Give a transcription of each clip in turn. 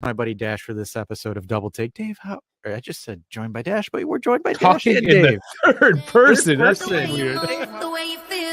My buddy Dash for this episode of Double Take. Dave, I just said joined by Dash, but we're joined by Dash Talking and in Dave. the third person. That's The way you weird. The way you feel.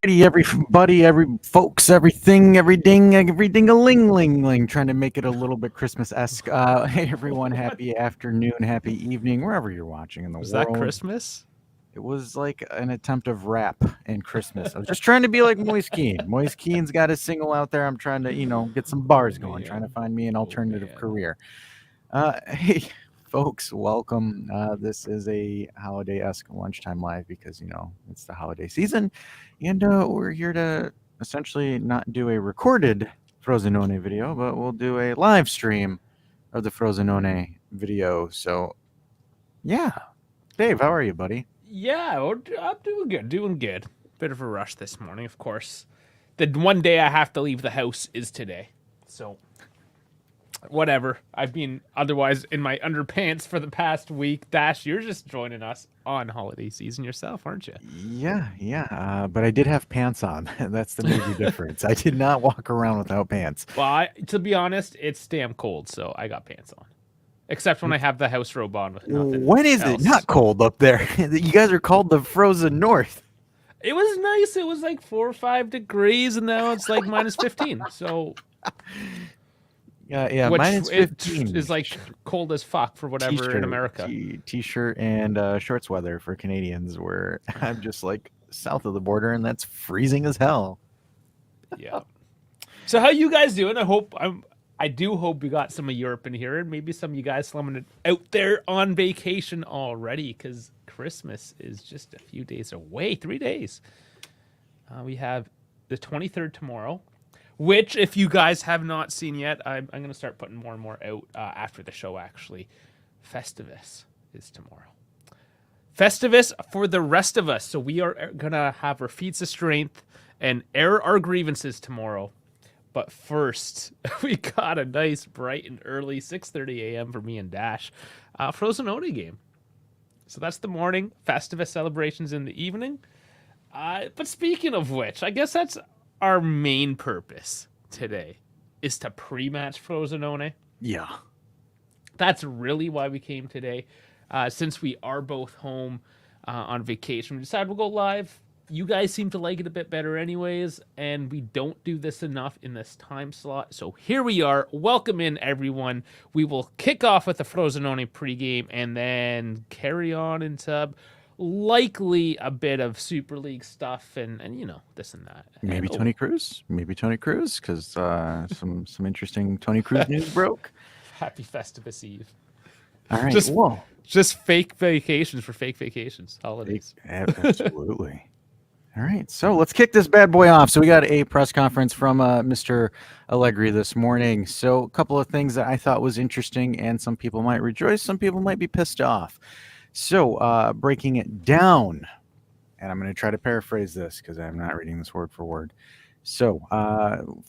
Everybody, every folks, everything, a ling, trying to make it a little bit Christmas-esque. Hey, everyone, happy afternoon, happy evening, wherever you're watching in the world. Was that Christmas? It was like an attempt of rap and Christmas. I was just trying to be like Moise Keane. Moise Keane's got a single out there. I'm trying to, get some bars going, trying to find me an alternative career. Hey, folks, welcome. This is a holiday-esque lunchtime live because, it's the holiday season. And we're here to essentially not do a recorded Frosinone video, but we'll do a live stream of the Frosinone video. So, yeah. Dave, how are you, buddy? Yeah, I'm doing good. Bit of a rush this morning, of course. The one day I have to leave the house is today. So, whatever. I've been otherwise in my underpants for the past week. Dash, you're just joining us on holiday season yourself, aren't you? Yeah. But I did have pants on. That's the major difference. I did not walk around without pants. Well, to be honest, it's damn cold, so I got pants on. Except when I have the house robe on with nothing When is else. it not cold up there? You guys are called the Frozen North. It was nice. It was like 4 or 5 degrees, and now it's like minus 15. So, yeah, which minus 15 is like cold as fuck for whatever in America. T-shirt and shorts weather for Canadians, where I'm just like south of the border, and that's freezing as hell. Yeah. So how you guys doing? I do hope we got some of Europe in here, and maybe some of you guys slumming it out there on vacation already, because Christmas is just a few days away. 3 days. We have the 23rd tomorrow, which, if you guys have not seen yet, I'm going to start putting more and more out after the show, actually. Festivus is tomorrow. Festivus for the rest of us. So we are going to have our feats of strength and air our grievances tomorrow. But first, we got a nice, bright and early 6:30 a.m. for me and Dash Frosinone game. So that's the morning. Festivus celebrations in the evening. But speaking of which, I guess that's our main purpose today, is to pre-match Frosinone. Yeah. That's really why we came today. Since we are both home on vacation, we decided we'll go live. You guys seem to like it a bit better anyways, and we don't do this enough in this time slot. So here we are. Welcome in, everyone. We will kick off with the Frosinone pregame and then carry on into likely a bit of Super League stuff and this and that. Maybe Tony Cruz, because some interesting Tony Cruz news broke. Happy Festivus Eve. All right, just fake vacations for fake vacations, holidays. Absolutely. All right, so let's kick this bad boy off. So we got a press conference from Mr. Allegri this morning. So a couple of things that I thought was interesting, and some people might rejoice, some people might be pissed off. So breaking it down, and I'm going to try to paraphrase this because I'm not reading this word for word. So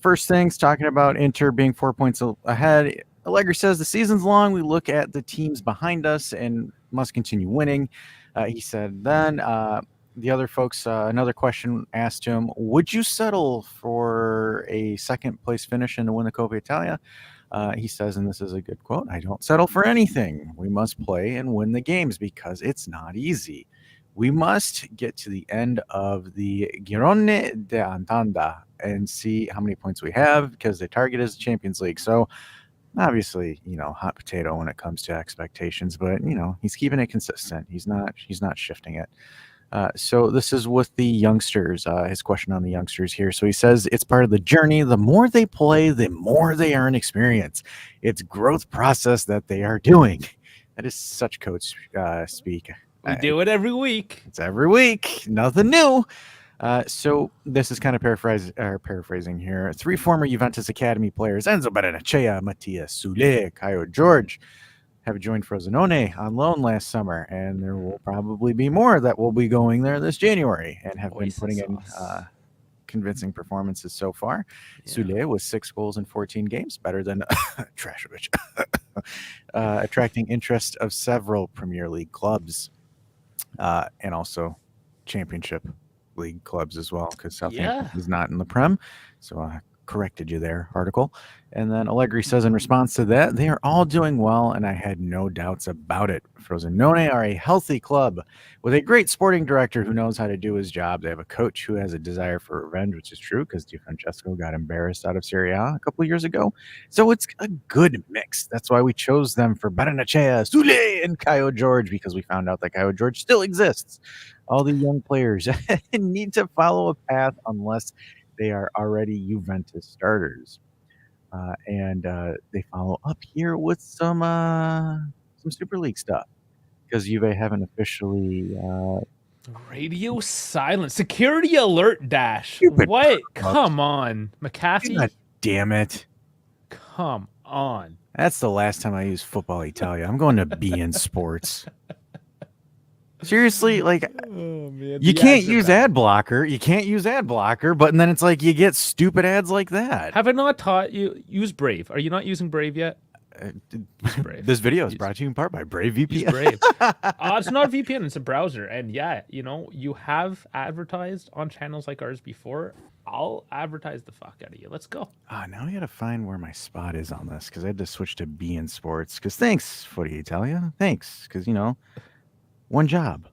first things, talking about Inter being 4 points ahead. Allegri says the season's long. We look at the teams behind us and must continue winning. He said then... the other folks, another question asked him, would you settle for a second place finish and to win the Coppa Italia? He says, and this is a good quote, I don't settle for anything. We must play and win the games because it's not easy. We must get to the end of the Girone d'Antanda and see how many points we have because the target is the Champions League. So obviously, hot potato when it comes to expectations, but, he's keeping it consistent. He's not shifting it. So this is with the youngsters, his question on the youngsters here. So he says it's part of the journey. The more they play, the more they earn experience. It's growth process that they are doing. That is such coach speak. We do it every week. It's every week. Nothing new. So this is kind of paraphrasing here. 3 former Juventus Academy players, Enzo Berenacea, Mattia Sule, Caio George, have joined Frosinone on loan last summer, and there will probably be more that will be going there this January and have been Oyster putting in sauce. convincing performances so far. Yeah. Sule with 6 goals in 14 games, better than Trashovich, attracting interest of several Premier League clubs and also Championship League clubs as well, because Southampton Yeah. is not in the Prem. So I corrected you there, article. And then Allegri says in response to that, they are all doing well, and I had no doubts about it. Frosinone are a healthy club with a great sporting director who knows how to do his job. They have a coach who has a desire for revenge, which is true because Di Francesco got embarrassed out of Serie A a couple of years ago. So it's a good mix. That's why we chose them for Berenacea, Sule, and Caio George, because we found out that Caio George still exists. All the young players need to follow a path unless they are already Juventus starters. And they follow up here with some Super League stuff because Juve haven't officially Radio silence. Security alert dash. Stupid What? fuck. Come on. McAfee? God damn it. Come on. That's the last time I use Football Italia. I'm going to BN Sports. Seriously, like Oh, man. you can't use ad blocker. You can't use ad blocker, but then it's like you get stupid ads like that. Have I not taught you? Use Brave. Are you not using Brave yet? Use Brave. This video is brought to you in part by Brave Use VPN. Brave. It's not a VPN, it's a browser. And yeah, you have advertised on channels like ours before. I'll advertise the fuck out of you. Let's go. Now I gotta find where my spot is on this because I had to switch to BN Sports. Because thanks, Footy Italia. Thanks, because one job.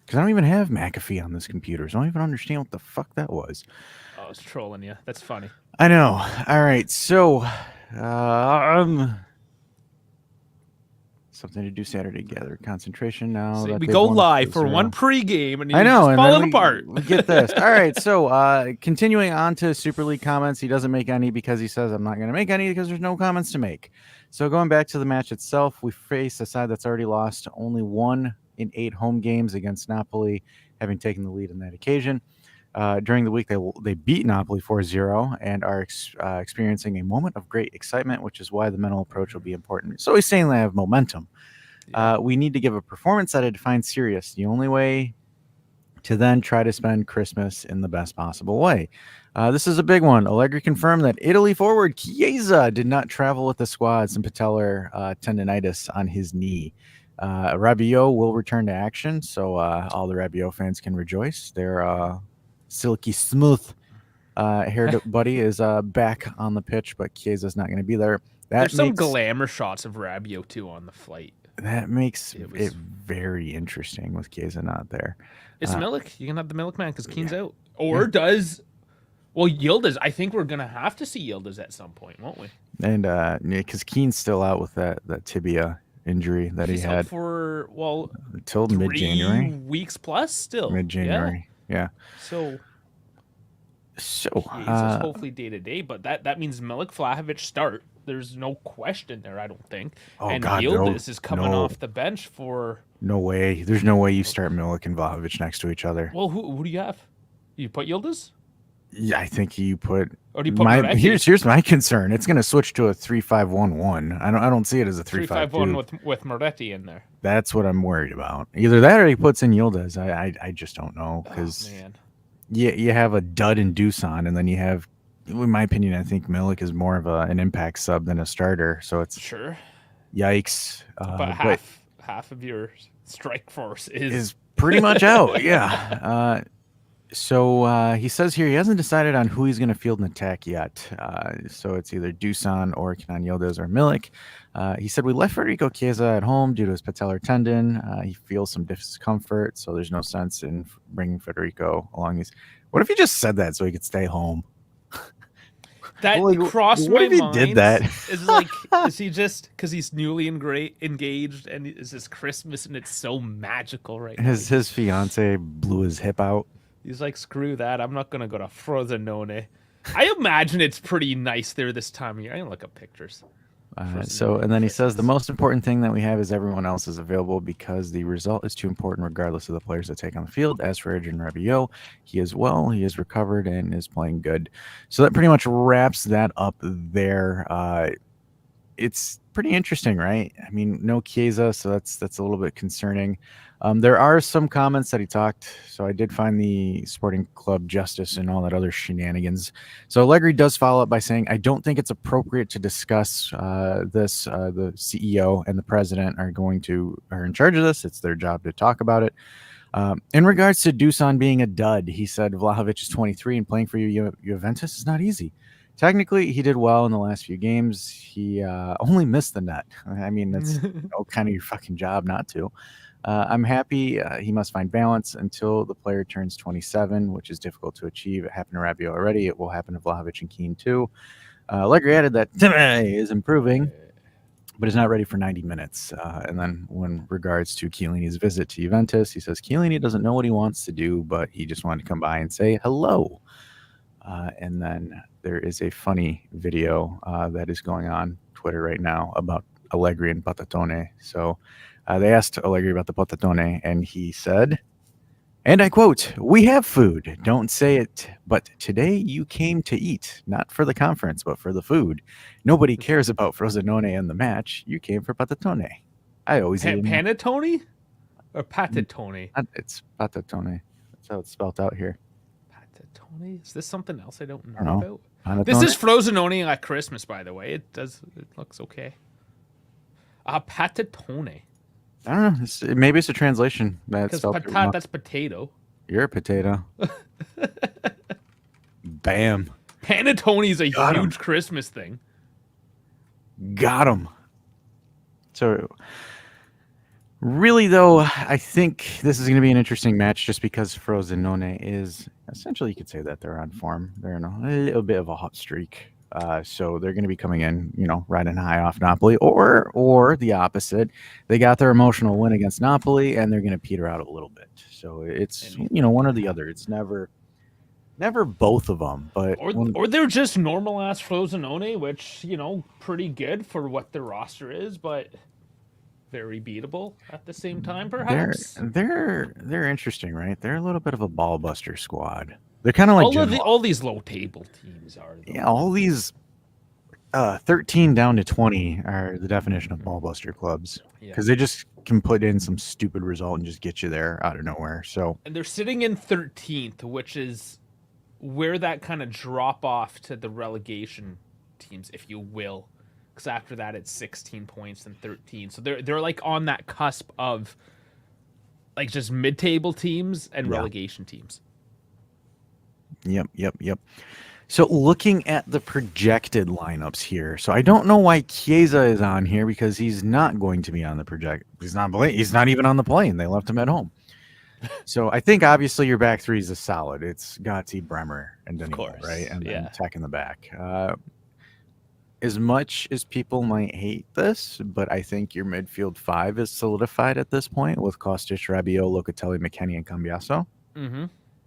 Because I don't even have McAfee on this computer, so I don't even understand what the fuck that was. Oh, I was trolling you. That's funny. I know. All right, so something to do Saturday. Gather concentration now. So that we they've go won live for 6-0. one pregame, and I he's know, just and falling then apart. we get this. All right, so continuing on to Super League comments, he doesn't make any because he says I'm not going to make any because there's no comments to make. So going back to the match itself, we face a side that's already lost only 1 in 8 home games against Napoli, having taken the lead on that occasion. During the week, they beat Napoli 4-0 and are experiencing a moment of great excitement, which is why the mental approach will be important. So he's saying they have momentum. We need to give a performance that I define serious. The only way to then try to spend Christmas in the best possible way. This is a big one. Allegri confirmed that Italy forward Chiesa did not travel with the squad, some patellar tendonitis on his knee. Rabiot will return to action, so all the Rabiot fans can rejoice. Their silky smooth haired buddy is back on the pitch, but Chiesa's not going to be there. There's some glamour shots of Rabiot too on the flight. That makes it very interesting with Chiesa not there. It's Milik. You can have the Milik man because Keane's out. Or does... Well, Yildiz. I think we're going to have to see Yildiz at some point, won't we? And because Keane's still out with that tibia injury that He's he out had for, until 3 mid-January. weeks plus still. Mid-January, yeah. So So Jesus, hopefully day to day, but that means Milik Vlahovic start. There's no question there, I don't think. Oh, and God, Yildiz is coming no. off the bench for... no way. There's no way you start Milik and Vlahovic next to each other. Well, who do you have? You put Yildiz? Yeah, I think you put. Or do you put Moretti? Here's my concern. It's going to switch to a 3-5-1-1. I don't see it as a 3-5-1 with Moretti in there. That's what I'm worried about. Either that or he puts in Yildiz. I just don't know because you have a dud and Dusan, and then you have, in my opinion, I think Milik is more of an impact sub than a starter. So it's sure. Yikes! But half of your strike force is pretty much out. Yeah. So he says here he hasn't decided on who he's going to field an attack yet. So it's either Dusan or Kenan Yildiz or Milik. He said we left Federico Chiesa at home due to his patellar tendon. He feels some discomfort, so there's no sense in bringing Federico along. What if he just said that so he could stay home? That crossed my mind. What if he did that? Is like, is he just because he's newly engaged and it's this Christmas and it's so magical right now? His fiance blew his hip out. He's like, screw that. I'm not gonna go to Frosinone. I imagine it's pretty nice there this time of year. I can look up pictures. And then he says the most important thing that we have is everyone else is available because the result is too important regardless of the players that take on the field. As for Adrian Rabiot, he is well, he is recovered and is playing good. So that pretty much wraps that up there. It's pretty interesting, right? I mean, no Chiesa, so that's a little bit concerning. There are some comments that he talked. So I did find the Sporting Club Justice and all that other shenanigans. So Allegri does follow up by saying, I don't think it's appropriate to discuss this. The CEO and the president are in charge of this. It's their job to talk about it. In regards to Dusan being a dud, he said Vlahovic is 23 and playing for Juventus is not easy. Technically, he did well in the last few games. He only missed the net. I mean, that's kind of your fucking job not to. I'm happy. He must find balance until the player turns 27, which is difficult to achieve. It happened to Rabiot already. It will happen to Vlahovic and Keane too. Allegri added that Timmy is improving, but is not ready for 90 minutes. And then when regards to Chiellini's visit to Juventus, he says Chiellini doesn't know what he wants to do, but he just wanted to come by and say hello. And then there is a funny video that is going on Twitter right now about Allegri and Patatone. So they asked Allegri about the Patatone, and he said, and I quote, "We have food. Don't say it, but today you came to eat, not for the conference, but for the food. Nobody cares about Frosinone and the match. You came for Patatone." I always eat Panettone or Patatone? It's Patatone. That's how it's spelled out here. Patatone? Is this something else I don't know, Panettone? about? This is Frosinone at Christmas, by the way. It looks okay. Patatone. I don't know. Maybe it's a translation. Because patat, that's potato. You're a potato. Bam. Panettone is a huge Christmas thing. Got him. So, really, though, I think this is going to be an interesting match just because Frosinone is, essentially, you could say that they're on form. They're in a little bit of a hot streak. So they're going to be coming in, riding high off Napoli, or the opposite. They got their emotional win against Napoli, and they're going to peter out a little bit. So it's one or the other. It's never both of them. But or they're just normal ass Frosinone, which pretty good for what their roster is, but very beatable at the same time. Perhaps they're interesting, right? They're a little bit of a ball buster squad. They're kind of like all these low table teams are. Though. Yeah, all these 13 down to 20 are the definition of ballbuster clubs because they just can put in some stupid result and just get you there out of nowhere. So and they're sitting in 13th, which is where that kind of drop off to the relegation teams, if you will, because after that it's 16 points and 13. So they're like on that cusp of like just mid-table teams and relegation teams. Yep. So looking at the projected lineups here, so I don't know why Chiesa is on here because he's not going to be on the project. He's not even on the plane. They left him at home. So I think obviously your back three is a solid. It's Gatti, Bremer, and Danilo, right? And then Tech in the back. As much as people might hate this, but I think your midfield five is solidified at this point with Kostic, Rabiot, Locatelli, McKennie, and Cambiaso. Mm-hmm.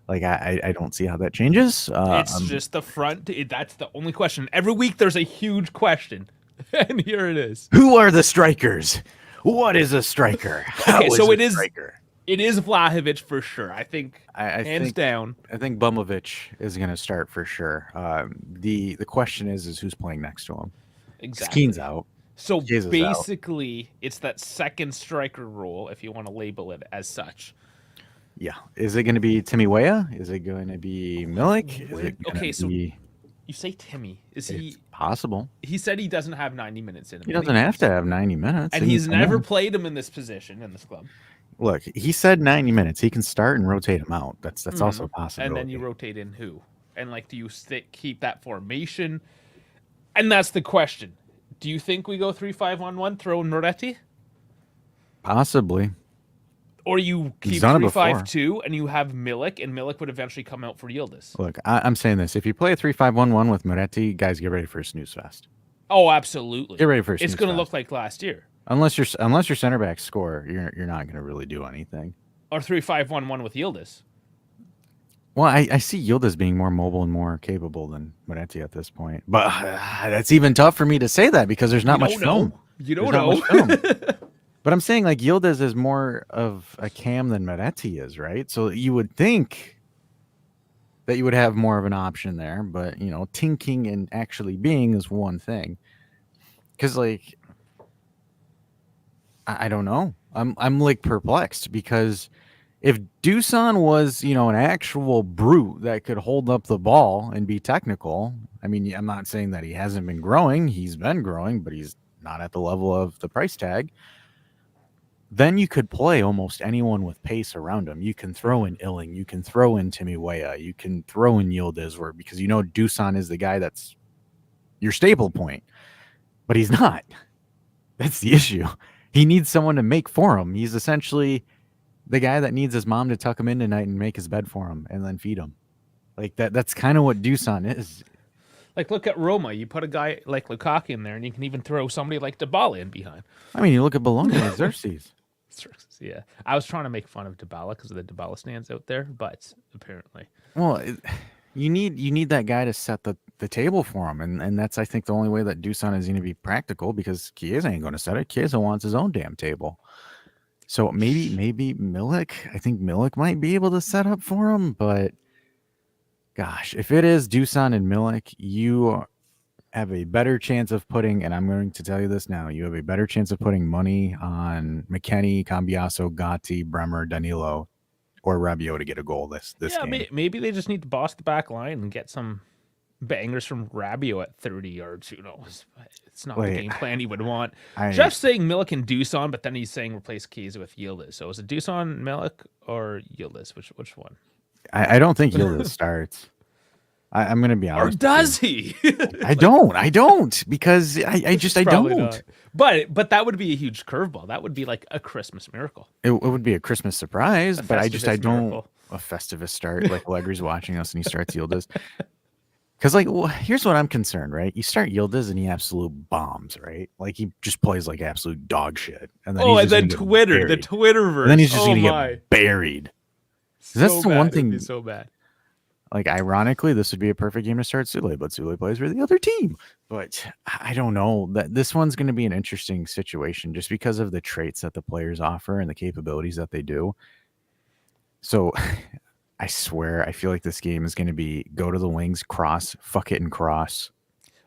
Like, I don't see how that changes. It's just the front. That's the only question. Every week there's a huge question. And here it is. Who are the strikers? What is a striker? It is Vlahovic for sure. I think hands down. I think Bumovic is going to start for sure. The question is who's playing next to him. Exactly. Keen's out. So basically, it's that second striker role, if you want to label it as such. Yeah. Is it going to be Timmy Weah? Is it going to be Milik? So you say Timmy. Is he possible? He said he doesn't have 90 minutes in him. He doesn't have to have 90 minutes. And he's never played him in this position in this club. Look, he said 90 minutes. He can start and rotate him out. That's also a possibility. And then you rotate in who? And do you keep that formation? And that's the question. Do you think we go 3-5-1-1, throw in Moretti? Possibly. Or you keep 3-5-2 and you have Milik, and Milik would eventually come out for Yildiz. Look, I'm saying this. If you play a 3-5-1-1 with Moretti, guys, get ready for a snooze fest. Oh, absolutely. Get ready for a snooze fest. It's going to look like last year. Unless your center backs score, you're not going to really do anything. Or 3-5-1-1 with Yildiz. Well, I see Yildiz being more mobile and more capable than Moretti at this point. But that's even tough for me to say that because there's not much film. You There's don't not know. much film. But I'm saying like Yildiz is more of a cam than Moretti is, right? So you would think that you would have more of an option there, but you know, tinking and actually being is one thing. Because like I don't know. I'm like perplexed because if Dusan was, you know, an actual brute that could hold up the ball and be technical, I mean, I'm not saying that he hasn't been growing. He's been growing, but he's not at the level of the price tag. Then you could play almost anyone with pace around him. You can throw in Illing, you can throw in Timmy Weah, you can throw in Yildiz, because you know Dusan is the guy that's your stable point, but he's not. That's the issue. He needs someone to make for him. He's essentially the guy that needs his mom to tuck him in tonight and make his bed for him and then feed him. Like that's kind of what Dusan is. Like, look at Roma. You put a guy like Lukaku in there, and you can even throw somebody like Dybala in behind. I mean, you look at Bologna and Xerxes. Yeah, I was trying to make fun of Dybala because of the Dybala stands out there, but apparently, Well, you need that guy to set the table for him, and that's I think the only way that Dusan is going to be practical because Chiesa ain't going to set it. Chiesa wants his own damn table. So maybe Milik. I think Milik might be able to set up for him, but gosh, if it is Dusan and Milik, you have a better chance of putting, and I'm going to tell you this now, you have a better chance of putting money on McKennie, Cambiaso, Gatti, Bremer, Danilo, or Rabiot to get a goal this yeah, game. maybe they just need to boss the back line and get some bangers from Rabiot at 30 yards. Who knows? It's not the game plan he would want. Jeff's saying Milik and Dusan, but then he's saying replace Chiesa with Yildiz. So is it Dusan, Milik, or Yildiz? Which one? I don't think Yildiz starts. I'm going to be honest. Or does he? I don't because I don't. Not. But that would be a huge curveball. That would be like a Christmas miracle. It would be a Christmas surprise, but I don't. Miracle. A Festivus start like Allegri's watching us and he starts Yildiz. Because like, here's what I'm concerned, right? You start Yildiz and he absolute bombs, right? Like he just plays like absolute dog shit, and then and then Twitter, the Twitterverse, and then he's just gonna get buried. So that's the one thing. So bad. Like ironically, this would be a perfect game to start Sule, but Sule plays for the other team. But I don't know that this one's going to be an interesting situation just because of the traits that the players offer and the capabilities that they do. So I swear, I feel like this game is going to be go to the wings, cross, fuck it, and cross.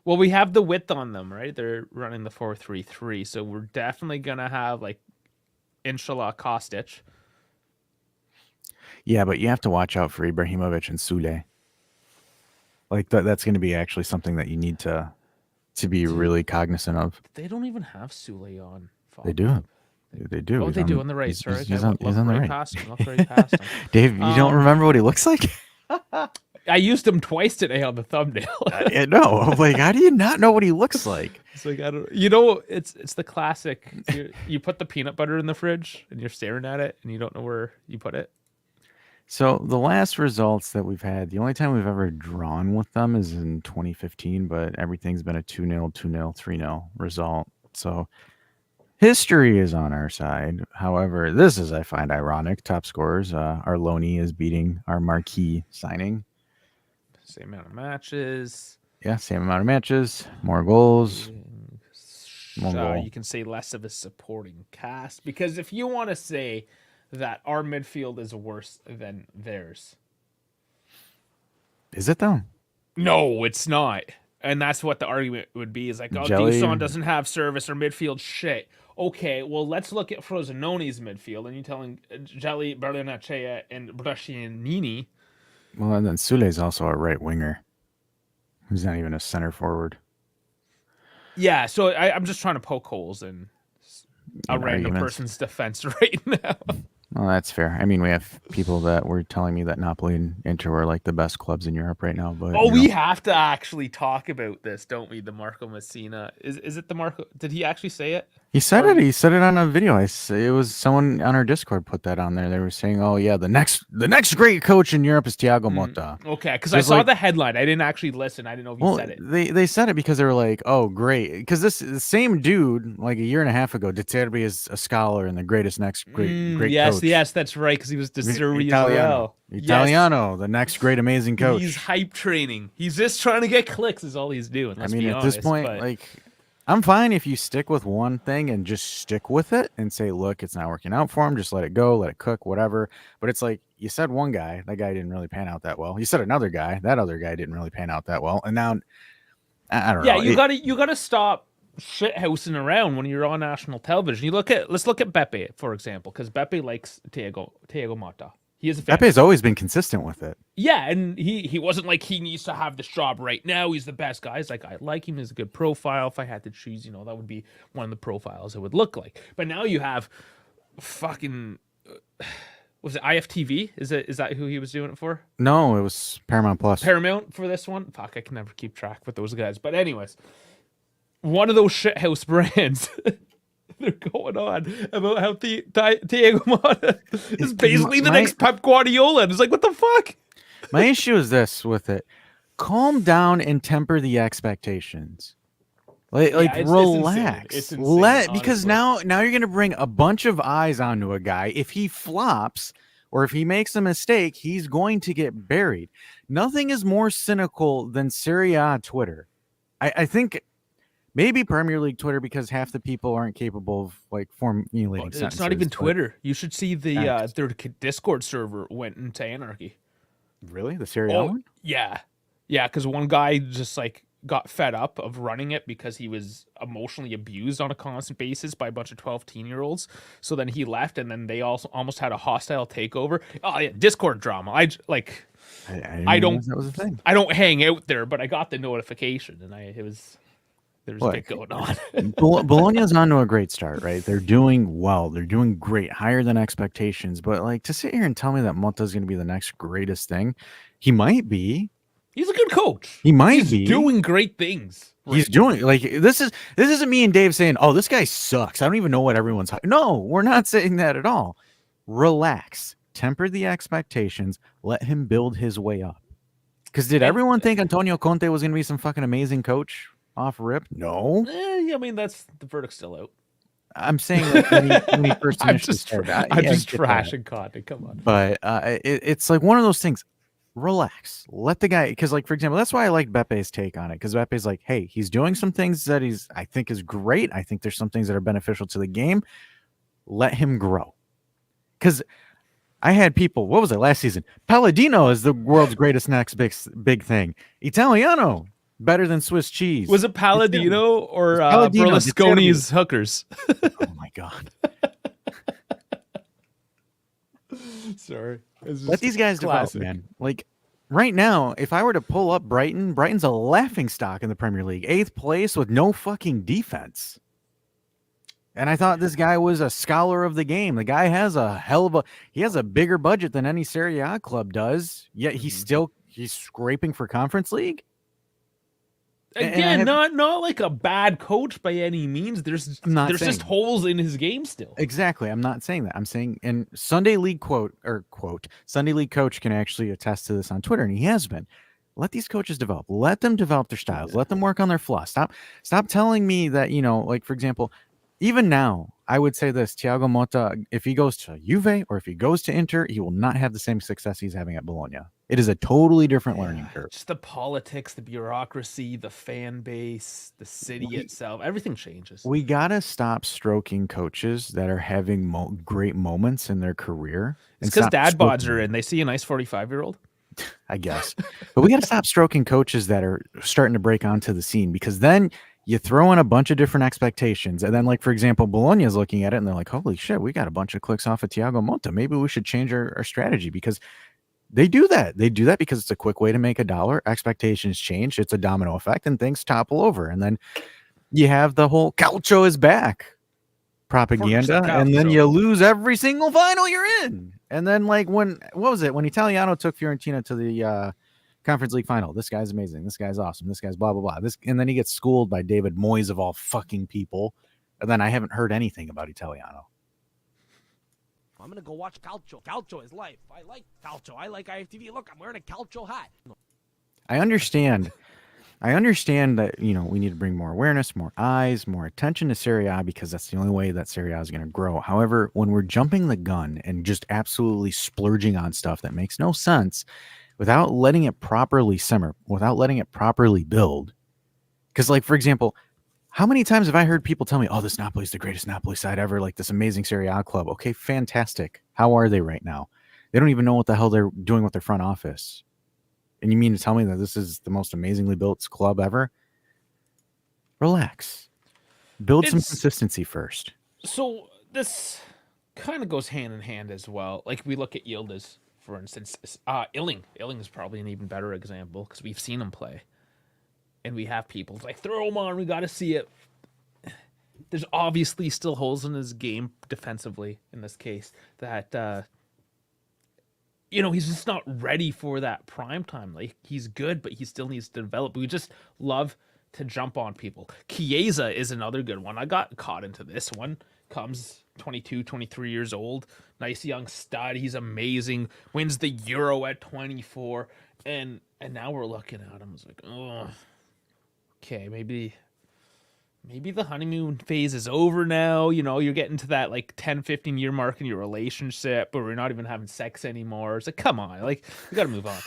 Well, we have the width on them, right? They're running the 4-3-3, so we're definitely going to have like Inshallah Kostic. Yeah, but you have to watch out for Ibrahimovic and Sule. Like that's going to be actually something that you need to be really cognizant of. They don't even have Sule on. They do. They do. Oh, they do on the right. Sorry, he's on the right. Past him. Right past him. Dave, you don't remember what he looks like? I used him twice today on the thumbnail. No, like how do you not know what he looks like? It's like I don't. You know, it's the classic. You put the peanut butter in the fridge and you're staring at it and you don't know where you put it. So the last results that we've had, the only time we've ever drawn with them is in 2015, but everything's been a 2-0, 2-0, 3-0 result. So history is on our side. However, this is, I find ironic. Top scorers, Arloni is beating our marquee signing. Same amount of matches. Yeah, same amount of matches, more goals. More goal. You can say less of a supporting cast because if you want to say that our midfield is worse than theirs. Is it though? No, it's not. And that's what the argument would be is like, oh, Dusan doesn't have service or midfield shit. Okay, well, let's look at Frosinone's midfield. And you're telling Jelly, Bernacea, and Brascianini. Well, and then Sule is also a right winger. He's not even a center forward. Yeah, so I'm just trying to poke holes in a random person's defense right now. Well, that's fair. I mean, we have people that were telling me that Napoli and Inter are like the best clubs in Europe right now. But we have to actually talk about this, don't we? The Marco Messina. Is it the Marco? Did he actually say it? He said it. He said it on a video. It was someone on our Discord put that on there. They were saying, "Oh yeah, the next great coach in Europe is Thiago Motta." Okay, because I Just saw like, the headline. I didn't actually listen. I didn't know if he well, said it. they said it because they were like, "Oh great," because this the same dude like a year and a half ago, De Zerbi is a scholar and the greatest next great Yes, coach. yes, that's right. Because he was De Zerbi as Italiano, well. Yes. Italiano, the next great amazing coach. He's hype training. He's just trying to get clicks. Is all he's doing. I Let's mean, be at honest, this point, but like, I'm fine if you stick with one thing and just stick with it and say, look, it's not working out for him. Just let it go, let it cook, whatever. But it's like you said one guy, that guy didn't really pan out that well. You said another guy, that other guy didn't really pan out that well. And now, I don't yeah, know. you gotta stop shithousing around when you're on national television. Let's look at Beppe for example, because Beppe likes Thiago Motta. He is a fan. Pepe's always been consistent with it. Yeah, and he wasn't like he needs to have this job right now. He's the best guy. He's like, I like him. He's a good profile. If I had to choose, that would be one of the profiles it would look like. But now you have fucking was it IFTV? Is that who he was doing it for? No, it was Paramount Plus. Paramount for this one? Fuck, I can never keep track with those guys. But anyways, one of those shithouse brands. They're going on about how Thiago Motta is basically the next Pep Guardiola. And it's like, what the fuck? My issue is this with it. Calm down and temper the expectations. Like relax. It's insane, because honestly. now you're gonna bring a bunch of eyes onto a guy. If he flops or if he makes a mistake, he's going to get buried. Nothing is more cynical than Serie A Twitter. I think maybe Premier League Twitter because half the people aren't capable of like formulating sentences. It's not even Twitter. You should see their Discord server went into anarchy. Really? The Serie A one? Yeah. Yeah, because one guy just like got fed up of running it because he was emotionally abused on a constant basis by a bunch of 12 teen-year-olds. So then he left, and then they also almost had a hostile takeover. Oh yeah, Discord drama. I don't that was a thing. I don't hang out there, but I got the notification, and there was a bit going on. Bologna's on to a great start, right? They're doing well. They're doing great, higher than expectations. But like to sit here and tell me that Motta's going to be the next greatest thing, he might be. He's a good coach. He might He's be doing great things. He's doing like this isn't me and Dave saying, "Oh, this guy sucks." I don't even know what everyone's. No, we're not saying that at all. Relax, temper the expectations. Let him build his way up. Because did everyone think Antonio Conte was going to be some fucking amazing coach off rip? No. I mean, that's the verdict's still out. I'm saying like when he first initially started. I'm just trashing Conte. Come on. But it's like one of those things. Relax. Let the guy, because like for example, that's why I like Bepe's take on it. Because Bepe's like, hey, he's doing some things that I think is great. I think there's some things that are beneficial to the game. Let him grow. Because I had people, what was it last season? Palladino is the world's greatest next big thing. Italiano, better than Swiss cheese. Was it Palladino or Palladino, Berlusconi's hookers? Oh my God. Sorry. Let these guys develop, man. Like right now, if I were to pull up Brighton's a laughing stock in the Premier League, 8th place with no fucking defense. And I thought this guy was a scholar of the game. The guy has he has a bigger budget than any Serie A club does. Yet he's scraping for Conference League. Again, not like a bad coach by any means. There's just holes in his game still. Exactly. I'm not saying that. I'm saying, and Sunday League Sunday League coach can actually attest to this on Twitter, and he has been. Let these coaches develop. Let them develop their styles. Let them work on their flaws. Stop telling me that, like for example, even now, I would say this: Thiago Motta, if he goes to Juve or if he goes to Inter, he will not have the same success he's having at Bologna. It is a totally different learning curve. Just the politics, the bureaucracy, the fan base, the city itself, everything changes. We gotta stop stroking coaches that are having great moments in their career. It's because dad bods are in. They see a nice 45-year-old. I guess, but we gotta stop stroking coaches that are starting to break onto the scene, because then you throw in a bunch of different expectations. And then, like, for example, Bologna is looking at it and they're like, holy shit, we got a bunch of clicks off of Thiago Motta. Maybe we should change our strategy, because they do that. They do that because it's a quick way to make $1. Expectations change. It's a domino effect and things topple over. And then you have the whole Calcio is back propaganda. And then you lose every single final you're in. And then when Italiano took Fiorentina to the Conference League final, this guy's amazing, this guy's awesome, this guy's blah blah blah, and then he gets schooled by David Moyes of all fucking people, And then I haven't heard anything about Italiano. I'm gonna go watch Calcio. Calcio is life. I like Calcio. I like IFTV. Look, I'm wearing a Calcio hat. I understand that, we need to bring more awareness, more eyes, more attention to Serie A because that's the only way that Serie A is going to grow. However, when we're jumping the gun and just absolutely splurging on stuff that makes no sense without letting it properly simmer, without letting it properly build. Because, like, for example, how many times have I heard people tell me, oh, this Napoli is the greatest Napoli side ever, like this amazing Serie A club. Okay, fantastic. How are they right now? They don't even know what the hell they're doing with their front office. And you mean to tell me that this is the most amazingly built club ever? Relax. Build some consistency first. So this kind of goes hand in hand as well. Like we look at Yildiz, for instance. Illing. Illing is probably an even better example because we've seen him play. And we have people like, throw him on. We got to see it. There's obviously still holes in his game defensively in this case that, he's just not ready for that prime time. Like, he's good, but he still needs to develop. We just love to jump on people. Chiesa is another good one. I got caught into this one. Comes 22, 23 years old. Nice young stud. He's amazing. Wins the Euro at 24. And now we're looking at him. It's like, oh, okay, maybe the honeymoon phase is over now. You're getting to that like 10, 15 year mark in your relationship, but we're not even having sex anymore. It's like, come on, like, we got to move on.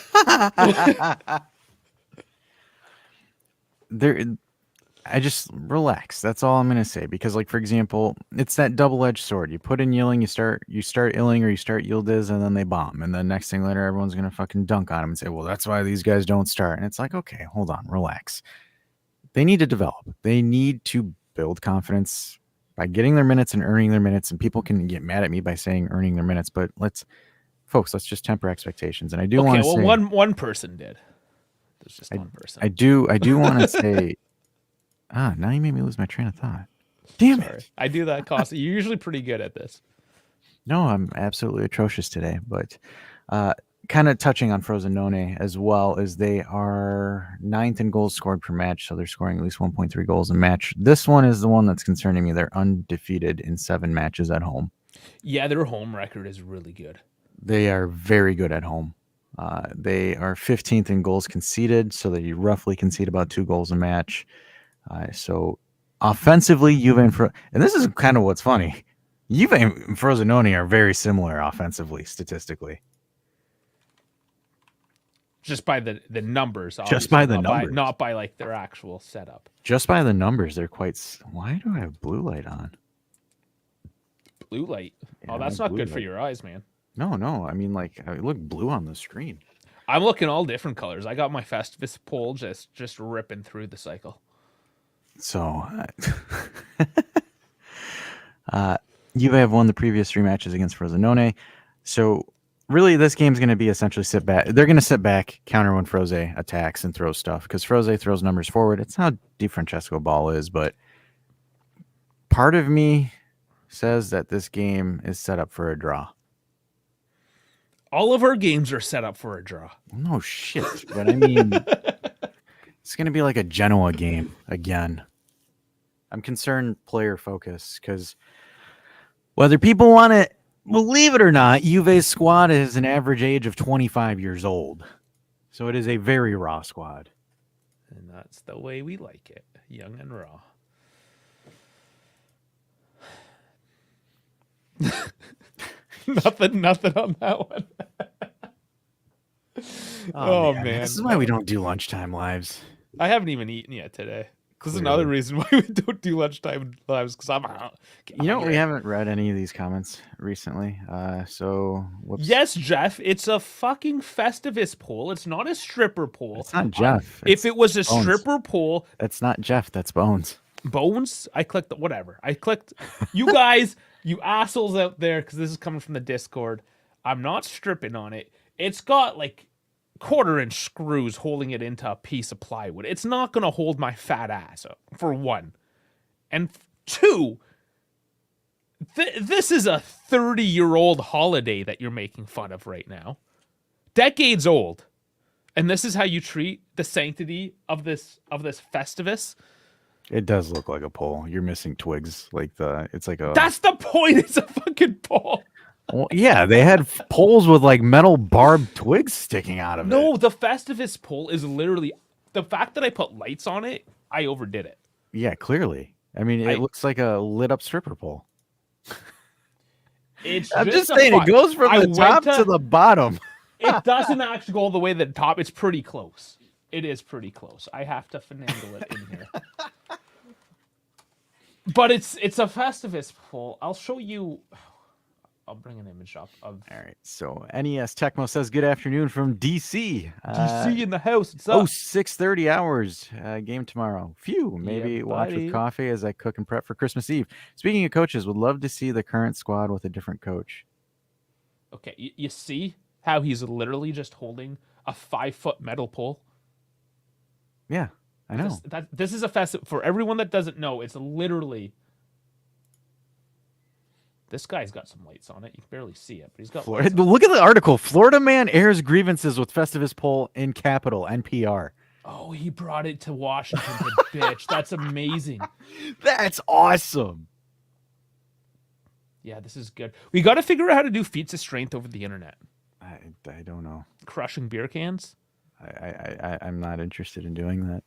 I just relax. That's all I'm going to say. Because, like, for example, it's that double-edged sword. You put in Yilling, you start Illing or you start Yildiz, and then they bomb. And then next thing later, everyone's going to fucking dunk on them and say, well, that's why these guys don't start. And it's like, okay, hold on, relax. They need to develop. They need to build confidence by getting their minutes and earning their minutes. And people can get mad at me by saying earning their minutes, but let's just temper expectations. And I do want to say, one person did. There's just one person. I do want to say, now you made me lose my train of thought. Damn it! I do that constantly. You're usually pretty good at this. No, I'm absolutely atrocious today. But kind of touching on Frosinone as well, as they are 9th in goals scored per match, so they're scoring at least 1.3 goals a match. This one is the one that's concerning me. They're undefeated in 7 matches at home. Yeah, their home record is really good. They are very good at home. They are 15th in goals conceded, so they roughly concede about 2 goals a match. So offensively, Juve and this is kind of what's funny. Juve and Frosinone are very similar offensively, statistically. Just by the numbers. Just by the numbers. Not by like their actual setup. Just by the numbers, they're quite... Why do I have blue light on? Blue light? Yeah, that's not good for your eyes, man. No. I mean, like, I look blue on the screen. I'm looking all different colors. I got my Festivus pole just ripping through the cycle. So, Juve have won the previous 3 matches against Frosinone. So, really, this game's going to be essentially sit back. They're going to sit back, counter when Froze attacks and throws stuff. Because Froze throws numbers forward. It's how Di Francesco ball is. But part of me says that this game is set up for a draw. All of our games are set up for a draw. No shit. But I mean... It's going to be like a Genoa game again. I'm concerned player focus because whether people want to believe it or not, Juve's squad is an average age of 25 years old. So it is a very raw squad. And that's the way we like it. Young and raw. Nothing on that one. Oh man. This is why we don't do lunchtime lives. I haven't even etten yet today. This is another reason why we don't do lunchtime lives, because I'm out. We haven't read any of these comments recently. So whoops. Yes, Jeff, it's a fucking Festivus poll. It's not a stripper poll. It's not Jeff. If it was a stripper poll, that's not Jeff. That's Bones. Bones? I clicked whatever. I clicked. You guys, you assholes out there, because this is coming from the Discord. I'm not stripping on it. It's got like 1/4-inch screws holding it into a piece of plywood. It's not going to hold my fat ass up, for one. And 2, this is a 30-year-old holiday that you're making fun of right now. Decades old. And this is how you treat the sanctity of this Festivus? It does look like a pole. You're missing twigs. It's like a. That's the point. It's a fucking pole. Well, yeah, they had poles with like metal barbed twigs sticking out of it. No, the Festivus pole is literally the fact that I put lights on it. I overdid it. Yeah, clearly. I mean, it looks like a lit up stripper pole. I'm just saying, it goes from the top to the bottom. It doesn't actually go all the way to the top. It's pretty close. It is pretty close. I have to finagle it in here. But it's a Festivus pole. I'll show you. I'll bring an image up of. All right. So NES Tecmo says good afternoon from DC. DC in the house. It's up. 6:30 hours. Game tomorrow. Phew. Maybe watch with coffee as I cook and prep for Christmas Eve. Speaking of coaches, would love to see the current squad with a different coach. Okay, you see how he's literally just holding a 5-foot metal pole? Yeah, I know. This is a festival. For everyone that doesn't know, it's literally... This guy's got some lights on it. You can barely see it, but he's got lights on it. Look at the article. Florida man airs grievances with Festivus pole in Capitol, NPR. Oh, he brought it to Washington, the bitch. That's amazing. That's awesome. Yeah, this is good. We got to figure out how to do feats of strength over the internet. I don't know. Crushing beer cans? I'm not interested in doing that.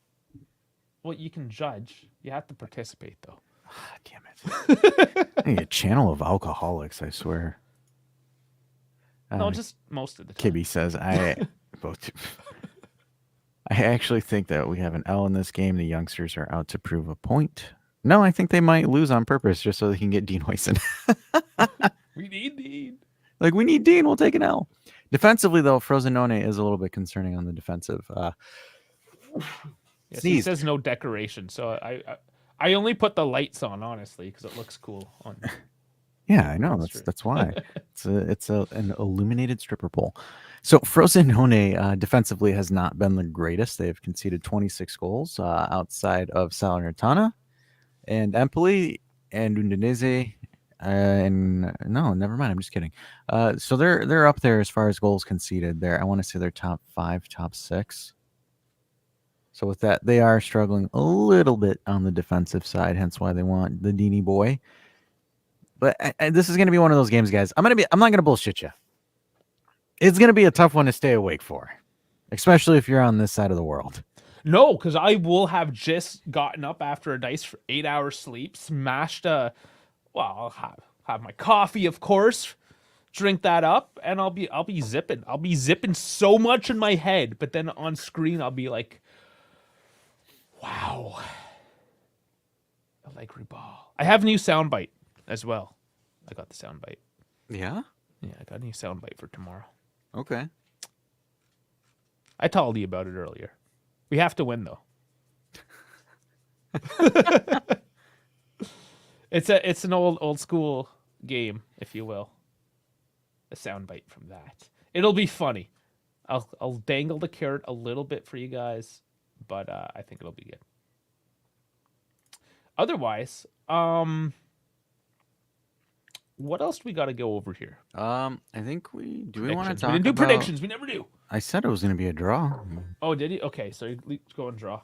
Well, you can judge. You have to participate, though. Damn it. I need a channel of alcoholics, I swear. No, just most of the time. Kibby says, I actually think that we have an L in this game. The youngsters are out to prove a point. No, I think they might lose on purpose just so they can get Dean Huyson. We need Dean. Like, we need Dean. We'll take an L. Defensively, though, Frosinone is a little bit concerning on the defensive. Yes, he says no decoration, so I only put the lights on, honestly, because it looks cool. Yeah, I know. That's why. It's an illuminated stripper pole. So Frosinone defensively has not been the greatest. They've conceded 26 goals outside of Salernitana and Empoli and Udinese. And no, never mind. I'm just kidding. So they're up there as far as goals conceded. I want to say they're top 5, top 6. So with that, they are struggling a little bit on the defensive side. Hence why they want the Dini boy. But this is going to be one of those games, guys. I'm not going to bullshit you. It's going to be a tough one to stay awake for, especially if you're on this side of the world. No, because I will have just gotten up after a nice 8-hour sleep, smashed I'll have my coffee, of course, drink that up, and I'll be zipping. I'll be zipping so much in my head, but then on screen I'll be like, wow. Allegri ball. I have a new soundbite as well. I got the soundbite. Yeah? Yeah, I got a new soundbite for tomorrow. Okay. I told you about it earlier. We have to win, though. It's an old school game, if you will. A soundbite from that. It'll be funny. I'll dangle the carrot a little bit for you guys, but I think it'll be good. Otherwise, what else do we got to go over here? I think we want to talk. We didn't do predictions. We never do. I said it was going to be a draw. Oh, did he? Okay, so let's go and draw.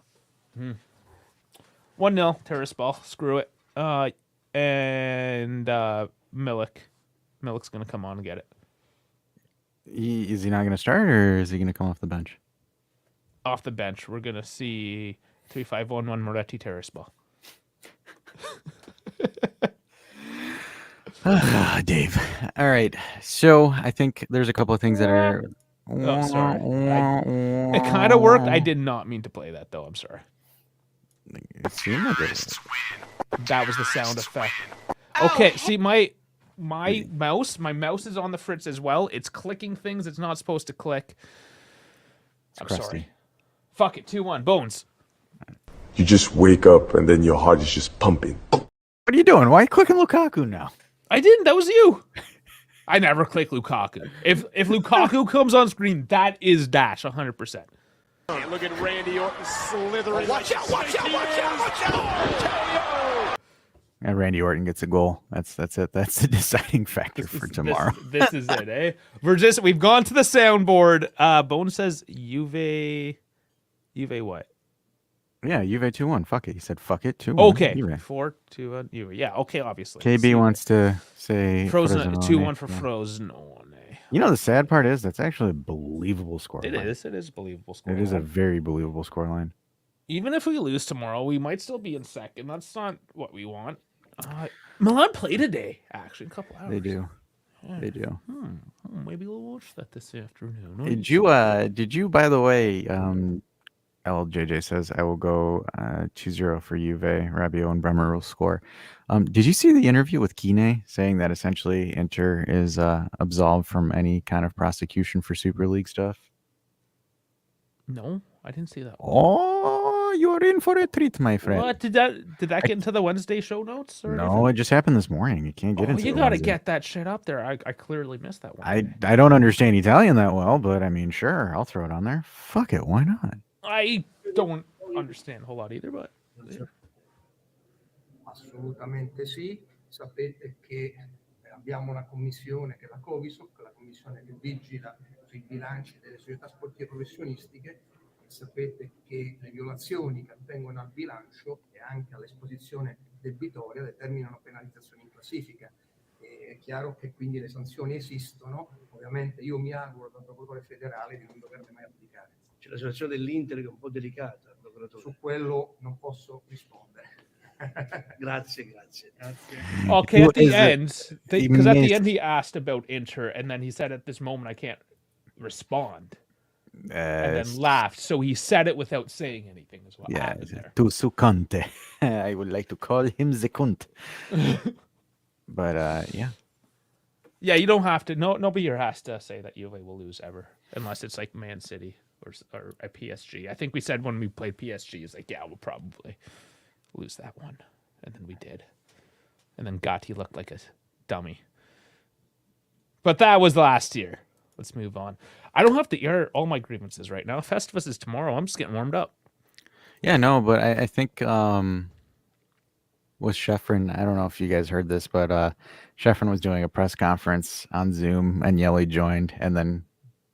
1-0 terrace ball. Screw it. And Milik. Milik's going to come on and get it. Is he not going to start, or is he going to come off the bench? Off the bench. We're going to see 3-5-1-1 Moretti terrace ball. Dave. All right. So I think there's a couple of things that are. Oh, sorry. It kind of worked. I did not mean to play that, though. I'm sorry. It seemed like it. That was the sound effect. Okay, see my mouse is on the fritz as well. It's clicking things it's not supposed to click. I'm sorry. Fuck it. 2-1. Bones. You just wake up and then your heart is just pumping. What are you doing? Why are you clicking Lukaku now? I didn't. That was you. I never click Lukaku. If Lukaku comes on screen, that is dash 100%. Look at Randy Orton slithering. Watch out! And Randy Orton gets a goal. That's it. That's the deciding factor for tomorrow. This is it, eh? We've gone to the soundboard. Bone says Juve what? Yeah, Juve 2-1. Fuck it. He said fuck it 2-1. Okay, Juve. 4-2. Yeah, okay, obviously. KB See, wants to say Frosinone, 2-1 for Yeah. Frosinone. You know the sad part is that's actually a believable scoreline. It is. It is a believable score. It is a very believable scoreline. Even if we lose tomorrow, we might still be in second. That's not what we want. Milan play today, actually, in a couple hours. They do. They do. Maybe we'll watch that this afternoon. Did you by the way, LJJ says I will go 2-0 for Juve, Rabiot and Bremer will score. Did you see the interview with Kine saying that essentially Inter is absolved from any kind of prosecution for Super League stuff? No, I didn't see that. Oh, you're in for a treat, my friend. What did that get into the Wednesday show notes? Or No, anything? it just happened this morning. You can't get into. You it got to Wednesday. get that shit up there. I clearly missed that one. I don't understand Italian that well, but I mean, sure, I'll throw it on there. Fuck it, why not? I don't understand a whole lot either, but Assolutamente sì. Sapete che abbiamo una commissione che è la Covisoc, la commissione che vigila sui bilanci delle società sportive professionistiche. E sapete che le violazioni che avvengono al bilancio e anche all'esposizione debitoria determinano penalizzazioni in classifica. E è chiaro che quindi le sanzioni esistono. Ovviamente io mi auguro dal procuratore federale di non doverle mai applicare. C'è la situazione dell'Inter che è un po' delicata, procuratore. Su quello non posso rispondere. Grazie. okay. At the end, he because at the missed- end he asked about Inter, and then he said, "At this moment, I can't respond," and then laughed. So he said it without saying anything as well. Yeah, happened there. tu su Conte. I would like to call him the cunt. But yeah. Yeah, you don't have to. Nobody here has to say that Juve will lose ever, unless it's like Man City or a PSG. I think we said when we played PSG, it's like, yeah, we'll probably lose that one, and then we did, and then Gatti looked like a dummy. But that was last year. Let's move on. I don't have to air all my grievances right now. Festivus is tomorrow. I'm just getting warmed up. Yeah, no, but I think with Ceferin, I don't know if you guys heard this, but Ceferin was doing a press conference on Zoom, and Yelly joined, and then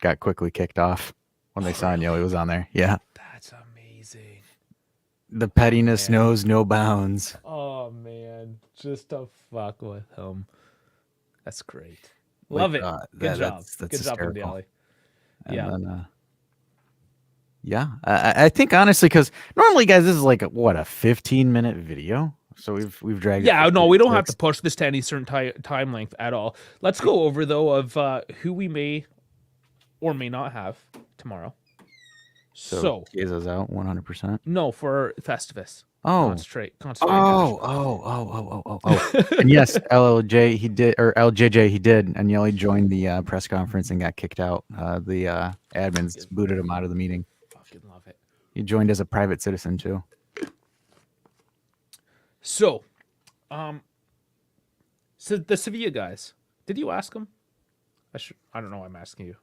got quickly kicked off when they saw Yelly was on there. Yeah, That's amazing. the pettiness knows no bounds. Oh man, just to fuck with him. That's great. Love it. Good job. That's Good job, hysterical. Daly. And Yeah. then, yeah, I think honestly, because normally, guys, this is like a 15-minute video, so we've dragged. Yeah, it no, we don't have to 36. push this to any certain time length at all. Let's go over though of who we may or may not have tomorrow. So Chiesa's out 100%. no, for Festivus. Oh. Concentrate. Oh. And yes, LLJ he did, or LJJ he did, and Yelly joined the press conference and got kicked out. The admins booted him out of the meeting. Fucking love it. He joined as a private citizen too. So, so the Sevilla guys, did you ask them? I don't know. I'm asking you.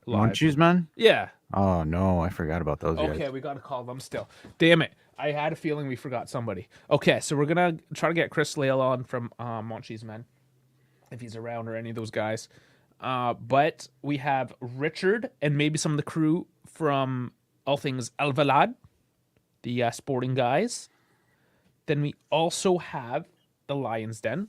Munchies, man? Yeah. Oh no, I forgot about those Okay, guys. we got to call them still. Damn it. I had a feeling we forgot somebody. Okay, so we're going to try to get Chris Lale on from Monchi's Men, if he's around, or any of those guys. But we have Richard and maybe some of the crew from All Things El Valad, the sporting guys. Then we also have the Lion's Den.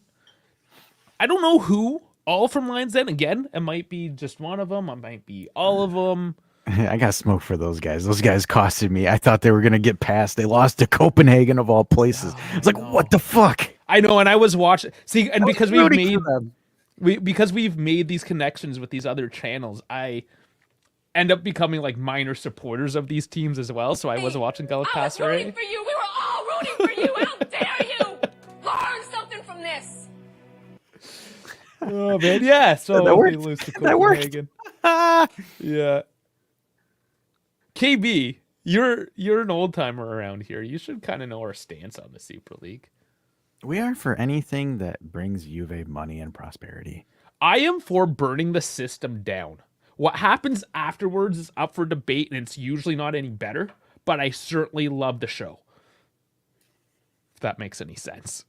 I don't know who, all from Lion's Den. Again, it might be just one of them. It might be all of them. I got smoke for those guys. Those guys costed me. I thought they were gonna get past. They lost to Copenhagen of all places. It's like, what the fuck? I know, and I was watching. See, and because we've rooting made for them. because we've made these connections with these other channels, I end up becoming like minor supporters of these teams as well. So I was watching I was Galatasaray. rooting for you. We were all rooting for you. How dare you? Learn something from this. Oh man, yeah. So That we worked. lose to That worked. Copenhagen. Yeah. KB, you're an old timer around here. You should kind of know our stance on the Super League. We are for anything that brings Juve money and prosperity. I am for burning the system down. What happens afterwards is up for debate, and it's usually not any better, but I certainly love the show. If that makes any sense.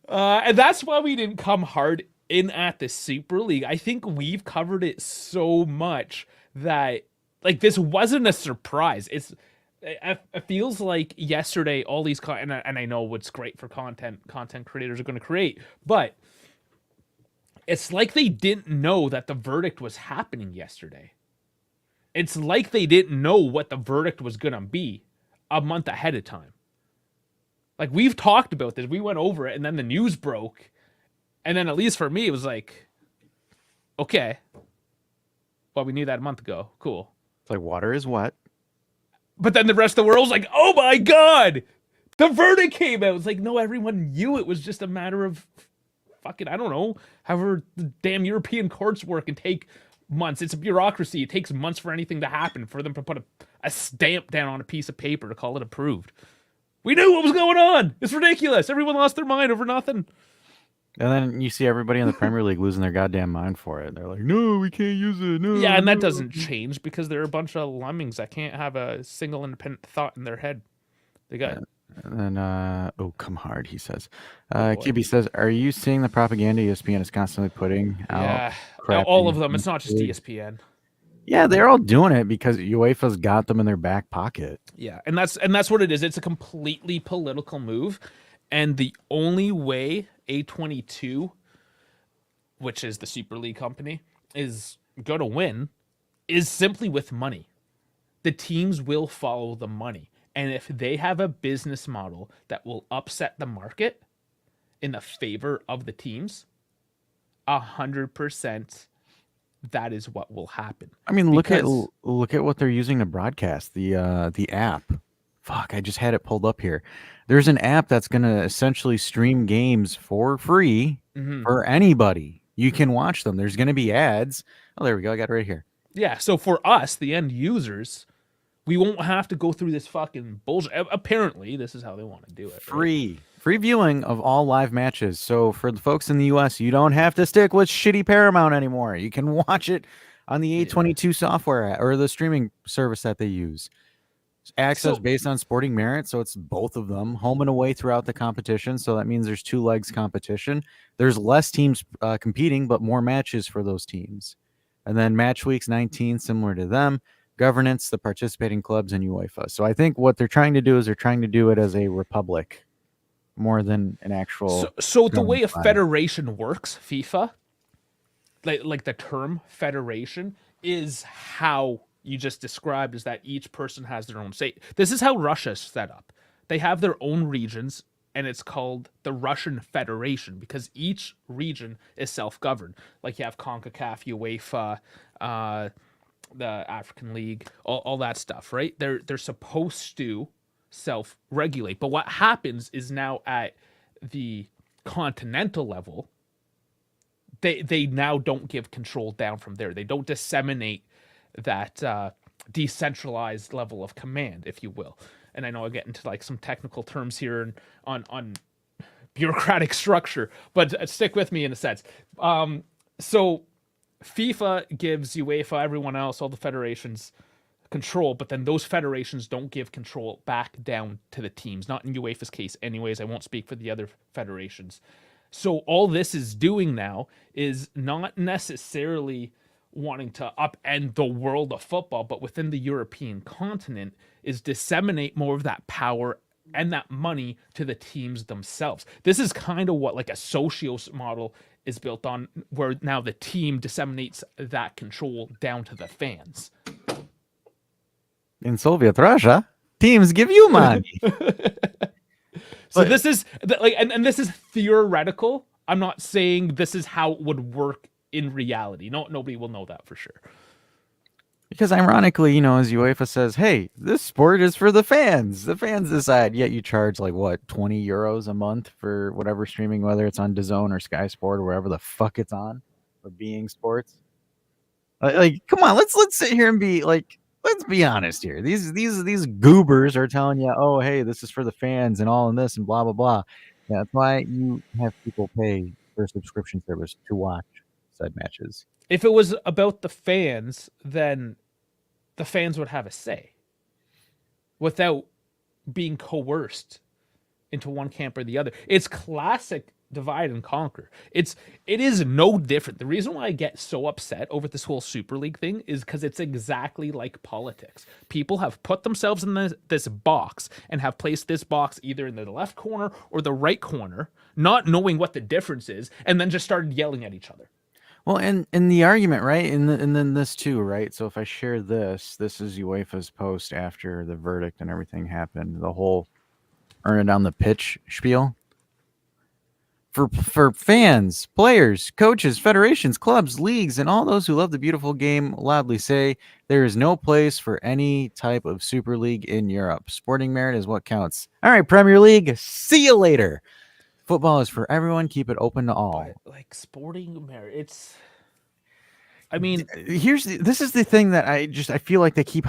And that's why we didn't come hard in at the Super League. I think we've covered it so much that Like, this wasn't a surprise. It feels like yesterday all these and I know what's great for content creators are going to create, but it's like they didn't know that the verdict was happening yesterday. It's like they didn't know what the verdict was going to be a month ahead of time. Like, we've talked about this. We went over it, and then the news broke. And then, at least for me, it was like, okay. Well, we knew that a month ago. Cool. It's like water is wet. But then the rest of the world's like, oh my God, the verdict came out. It's like, no, everyone knew it was just a matter of fucking, I don't know, however the damn European courts work and take months. It's a bureaucracy. It takes months for anything to happen, for them to put a stamp down on a piece of paper to call it approved. We knew what was going on. It's ridiculous. Everyone lost their mind over nothing. And then you see everybody in the Premier League losing their goddamn mind for it. They're like, no, we can't use it. No. Yeah, and that no. doesn't change because they're a bunch of lemmings that can't have a single independent thought in their head. They got... And then, oh, come hard, he says. Kibby says, are you seeing the propaganda ESPN is constantly putting out? Yeah, crap all of them. It's not just ESPN. Yeah, they're all doing it because UEFA's got them in their back pocket. Yeah, and that's what it is. It's a completely political move, and the only way A22, which is the Super League company, is going to win is simply with money. The teams will follow the money. And if they have a business model that will upset the market in the favor of the teams, 100%, that is what will happen. I mean, look at what they're using to broadcast the app. Fuck, I just had it pulled up here. There's an app that's going to essentially stream games for free for anybody. You can watch them. There's going to be ads. Oh, there we go. I got it right here. Yeah, so for us, the end users, we won't have to go through this fucking bullshit. Apparently, this is how they want to do it. Free viewing of all live matches. So for the folks in the US, you don't have to stick with shitty Paramount anymore. You can watch it on the A22 software or the streaming service that they use. Access based on sporting merit, so it's both of them, home and away throughout the competition. So that means there's 2 legs competition. There's less teams competing, but more matches for those teams. And then match weeks 19, similar to them. Governance, the participating clubs, and UEFA. So I think what they're trying to do is they're trying to do it as a republic more than an actual. So the way a federation works, FIFA, like the term federation, is how you just described, is that each person has their own state. This is how Russia's set up. They have their own regions, and it's called the Russian Federation because each region is self-governed. Like you have CONCACAF, UEFA, the African League, all that stuff, right? They're supposed to self-regulate. But what happens is now at the continental level, they now don't give control down from there. They don't disseminate that decentralized level of command, if you will. And I know I get into like some technical terms here and on bureaucratic structure, but stick with me in a sense. So FIFA gives UEFA, everyone else, all the federations control, but then those federations don't give control back down to the teams. Not in UEFA's case anyways. I won't speak for the other federations. So all this is doing now is not necessarily wanting to upend the world of football, but within the European continent is disseminate more of that power and that money to the teams themselves. This is kind of what like a socios model is built on, where now the team disseminates that control down to the fans. In Soviet Russia, teams give you money. So this is like, and this is theoretical. I'm not saying this is how it would work in reality. Nobody will know that for sure. Because ironically, as UEFA says, hey, this sport is for the fans. The fans decide. Yet you charge like what, 20 euros a month for whatever streaming, whether it's on DAZN or Sky Sport or wherever the fuck it's on, or Being Sports. Like, come on, let's sit here and be like, let's be honest here. These goobers are telling you, oh, hey, this is for the fans and all in this and blah blah blah. Yeah, that's why you have people pay for a subscription service to watch said matches. If it was about the fans, then the fans would have a say without being coerced into one camp or the other. It's classic divide and conquer. It is no different. The reason why I get so upset over this whole Super League thing is because it's exactly like politics. People have put themselves in this box and have placed this box either in the left corner or the right corner, not knowing what the difference is, and then just started yelling at each other. Well, and the argument, right? And then this too, right? So if I share this is UEFA's post after the verdict and everything happened, the whole earn it on the pitch spiel. For fans, players, coaches, federations, clubs, leagues, and all those who love the beautiful game loudly say there is no place for any type of Super League in Europe. Sporting merit is what counts. All right, Premier League, see you later. Football is for everyone. Keep it open to all. But, like, sporting merit, it's... I mean... This is the thing that I feel like they keep...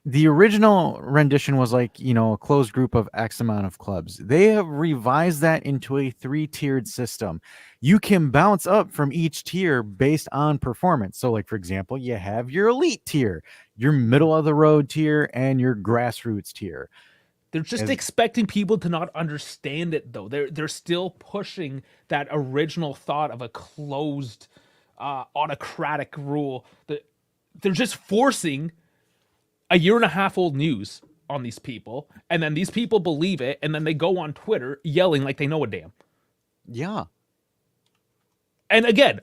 The original rendition was like, a closed group of X amount of clubs. They have revised that into a 3-tiered system. You can bounce up from each tier based on performance. So, like, for example, you have your elite tier, your middle of the road tier, and your grassroots tier. They're just expecting people to not understand it, though. They're still pushing that original thought of a closed, autocratic rule. They're just forcing a year and a half old news on these people, and then these people believe it, and then they go on Twitter yelling like they know a damn. Yeah. And again,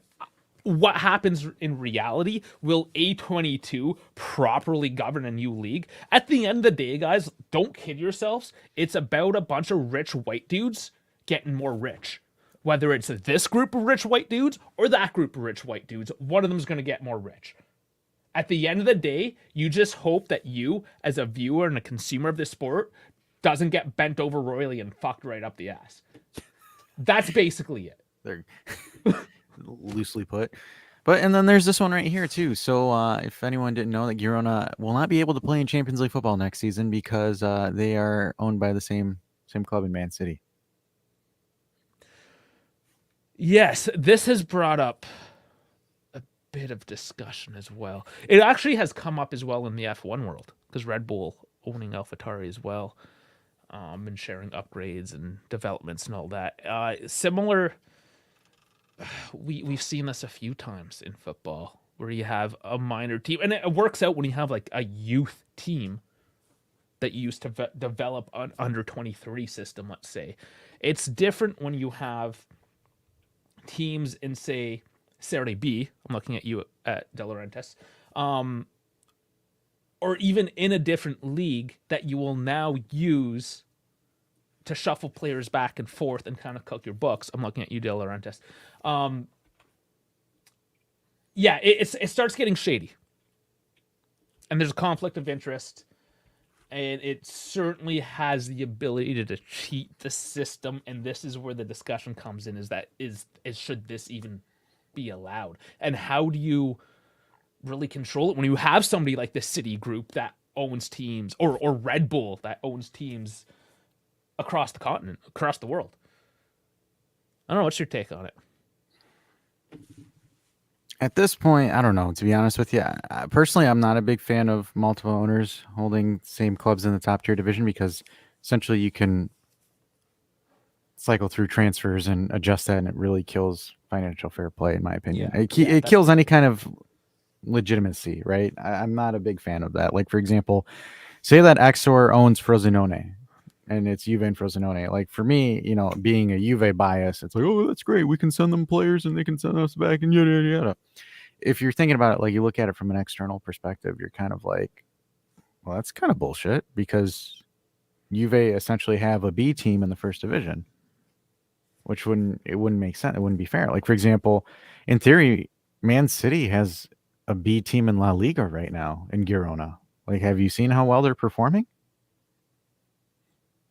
what happens in reality? Will A22 properly govern a new league? At the end of the day, guys, don't kid yourselves. It's about a bunch of rich white dudes getting more rich. Whether it's this group of rich white dudes or that group of rich white dudes, one of them is going to get more rich. At the end of the day, you just hope that you, as a viewer and a consumer of this sport, doesn't get bent over royally and fucked right up the ass. That's basically it. They're loosely put. And then there's this one right here, too. So if anyone didn't know, that Girona will not be able to play in Champions League football next season because they are owned by the same club in Man City. Yes, this has brought up bit of discussion as well. It actually has come up as well in the F1 world because Red Bull owning AlphaTauri as well, and sharing upgrades and developments and all that. Similar, we've seen this a few times in football where you have a minor team, and it works out when you have like a youth team that you used to develop an under 23 system. Let's say it's different when you have teams in, say, Serie B, I'm looking at you at De Laurentiis, or even in a different league that you will now use to shuffle players back and forth and kind of cook your books. I'm looking at you, De Laurentiis. Yeah, it starts getting shady. And there's a conflict of interest. And it certainly has the ability to cheat the system. And this is where the discussion comes in, is should this even be allowed? And how do you really control it when you have somebody like the City Group that owns teams, or Red Bull that owns teams across the continent, across the world? I don't know. What's your take on it? At this point, I don't know, to be honest with you. Personally, I'm not a big fan of multiple owners holding same clubs in the top tier division because essentially you can cycle through transfers and adjust that, and it really kills financial fair play, in my opinion. It kills any kind of legitimacy, right? I'm not a big fan of that. Like, for example, say that Exor owns Frosinone, and it's Juve and Frosinone. Like, for me, being a Juve bias, it's like, oh, that's great. We can send them players and they can send us back and yada, yada, yada. If you're thinking about it, like, you look at it from an external perspective, you're kind of like, well, that's kind of bullshit because Juve essentially have a B team in the first division, which wouldn't make sense. It wouldn't be fair. Like, for example, in theory, Man City has a B team in La Liga right now in Girona. Like, have you seen how well they're performing?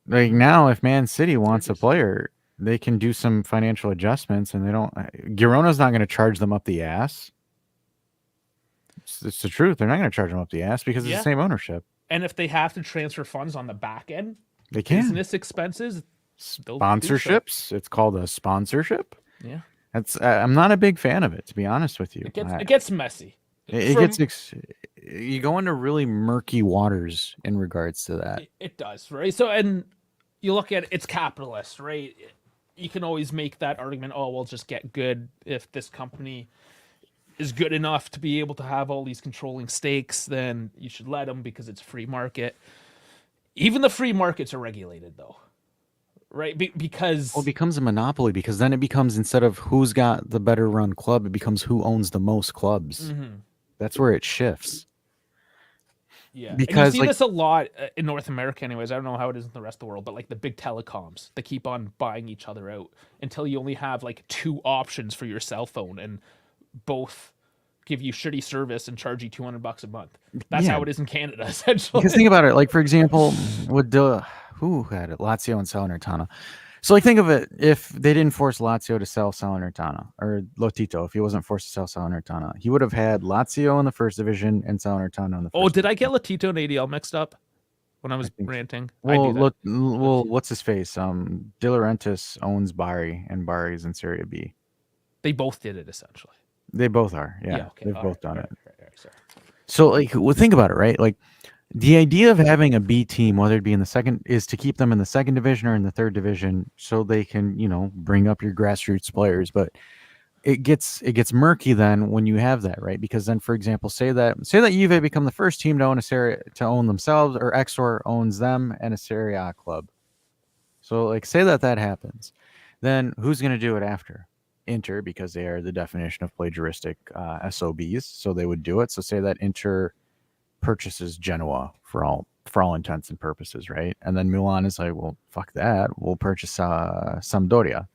Like, now, if Man City wants a player, they can do some financial adjustments, and Girona's not going to charge them up the ass. It's the truth. They're not going to charge them up the ass because it's the same ownership. And if they have to transfer funds on the back end, they can. Business expenses, sponsorships. So. It's called a sponsorship. Yeah, I'm not a big fan of it, to be honest with you. It gets messy. You go into really murky waters in regards to that. It does, right? So, and you look at it's capitalist, right? you can always make that argument. Oh, we'll just get good if this company is good enough to be able to have all these controlling stakes. Then you should let them because it's a free market. Even the free markets are regulated, though, right? Because Well, it becomes a monopoly because then it becomes, instead of who's got the better run club, it becomes who owns the most clubs. That's where it shifts. yeah, and you Because, see like, this a lot in North America, anyways. I don't know how it is in the rest of the world, but like the big telecoms, they keep on buying each other out until you only have like 2 options for your cell phone, and both give you shitty service and charge you $200 a month. That's Yeah. how it is in Canada, essentially. because think about it, like, for example, with who had it, Lazio and Salernitana. So, like, think of it, if they didn't force Lazio to sell Salernitana, or Lotito, if he wasn't forced to sell Salernitana, he would have had Lazio in the first division and Salernitana in the first. Oh, did I get Latito and ADL mixed up when I was ranting? I Well, do that. well, what's his face? De Laurentiis owns Bari, and Bari's in Serie B. They both did it, essentially. They both are. Yeah, okay. they've All both right, done it. sorry. So, like, well, think about it, right? Like, the idea of having a B team, whether it be in the second, is to keep them in the second division or in the third division, so they can, bring up your grassroots players. But it gets murky then when you have that, right? Because then, for example, say that Juve become the first team to own themselves, or Exor owns them and a Serie A club. So, like, say that happens, then who's going to do it after? Inter, because they are the definition of plagiaristic SOBs, so they would do it. So say that Inter purchases Genoa for all intents and purposes, right? And then Milan is like, well, fuck that, we'll purchase Sampdoria.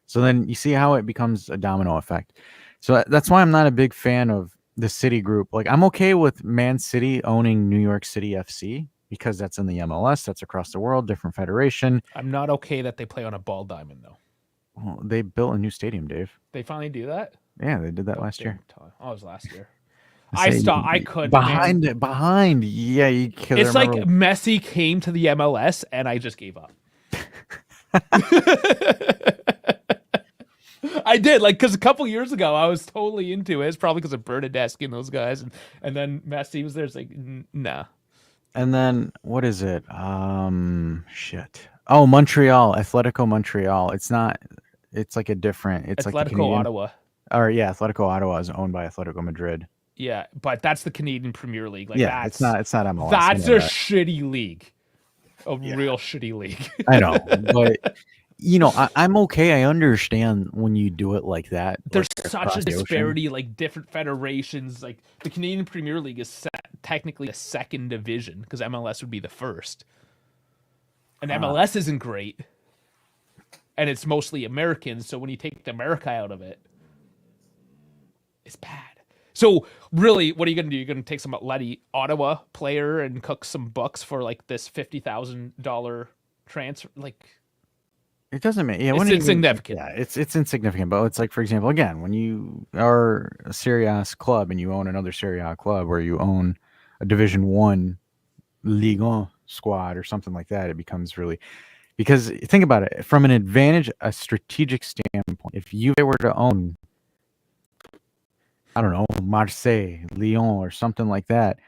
So then you see how it becomes a domino effect. So that's why I'm not a big fan of the City Group. Like, I'm okay with Man City owning New York City FC because that's in the MLS, that's across the world, different federation. I'm not okay that they play on a ball diamond, though. Well, they built a new stadium, Dave. They finally do that? Yeah, they did that last year. Oh, it was last year. Say I couldn't. Behind. Yeah, it's like Messi came to the MLS and I just gave up. I did, like, because a couple years ago I was totally into it. It's probably because of Bernadeschi and those guys, and then Messi was there. It's like, nah. And then what is it? Shit. Oh, Montreal, Atletico Montreal. It's not. It's like a different. It's Atletico like Canadian, Ottawa. Or yeah, Atletico Ottawa is owned by Atletico Madrid. Yeah, but that's the Canadian Premier League. Like, yeah, it's not MLS. That's a shitty league. Real shitty league. I know, but I'm okay. I understand when you do it like that. There's such a disparity, like different federations. Like the Canadian Premier League is technically a second division because MLS would be the first. And MLS isn't great. And it's mostly Americans. So when you take America out of it, it's bad. So really, what are you going to do? You're going to take some Ottawa player and cook some bucks for like this $50,000 transfer? Like, it doesn't make. Yeah, it's insignificant. Yeah, it's insignificant. But it's like, for example, again, when you are a Serie A club and you own another Serie A club, or you own a Division 1 Ligue 1 squad or something like that, it becomes really. Because think about it, from an advantage, a strategic standpoint, if you were to own, I don't know, Marseille, Lyon, or something like that,